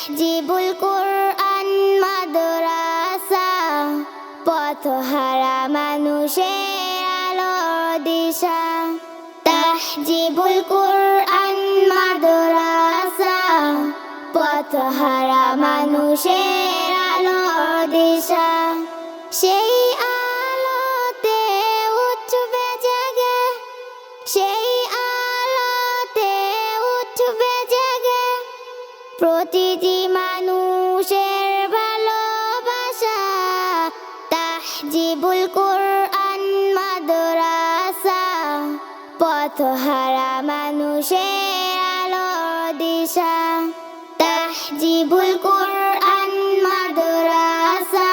তাহজিবুল কোরআন মাদ্রাসা, পথহারা মানুষের আলোর দিশা। তাহজিবুল কোরআন মাদ্রাসা, পথহারা মানুষের আলোর দিশা। সেই আলোতে উঠবে জেগে, সেই আলোতে উঠবে জেগে প্রতিটি মানুষের ভালোবাসা। তাহজিবুল কোরআন মাদ্রাসা, পথহারা মানুষের আলোর দিশা। তাহজিবুল কোরআন মাদ্রাসা,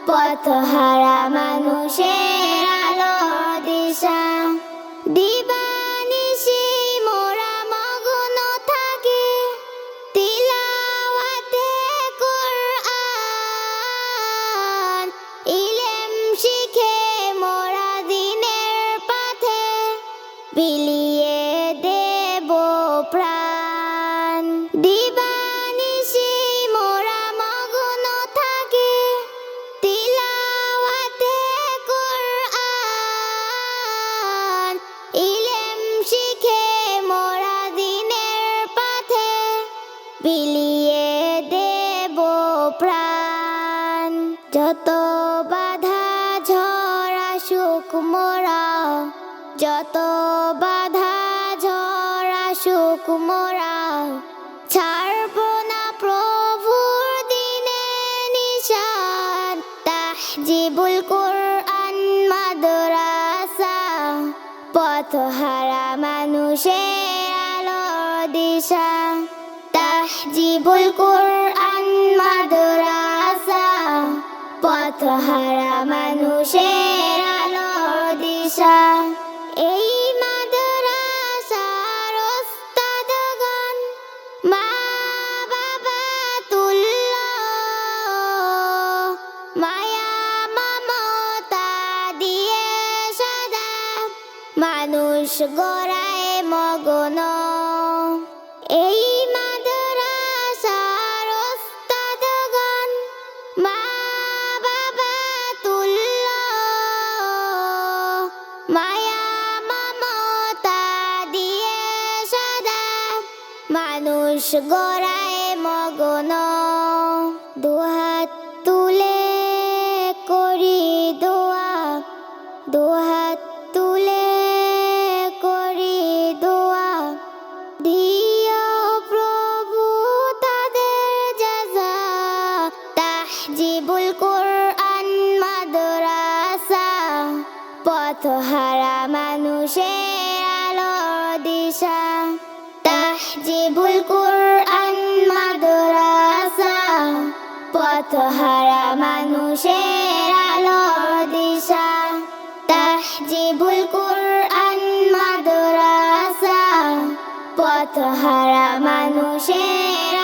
পথহারা মানুষের আলোর দিশা। দিবানিশি মোরা মগ্ন থাকি তিলাওয়াতে কোরআন, ইলম শিখে মোরা দিনের পথে বিলিয়ে দেব প্রাণ। দিবানিশি মোরা মগ্ন থাকি তিলাওয়াতে কোরআন, ইলম শিখে মোরা দিনের পথে বিলিয়ে দেব প্রাণ। যত বাধা ঝড় আসুক মোরা, যত বাধা ঝড় আসুক মোরা ছাড়ব না প্রভুর দিনে নিশান। তাহজিবুল কোরআন মাদ্রাসা, পথহারা মানুষের আলোর দিশা। তাহজিবুল কোরআন মাদ্রাসা, পথহারা মানুষের আলোর দিশা। এই মাদ্রাসার ওস্তাদগণ মা বাবা তুল্য, মায়া মমতা দিয়ে সদা মানুষ গড়ায় মগ্ন। এই মাদ্রাসার ওস্তাদগণ মা বাবা তুল্য, মায়া মমতা দিয়ে সদা মানুষ গড়ায় মগ্ন। দুহাত তুলে করি দোয়া, দুহাত তুলে করি দোয়া, দিও প্রভু তাদের জাযা। তাহজিবুল কোরআন মাদ্রাসা, পথহারা মানুষের আলোর দিশা। তাহজিবুল কোরআন মাদ্রাসা, পথহারা মানুষের আলোর দিশা। তাহজিবুল কোরআন মাদ্রাসা, পথহারা মানুষের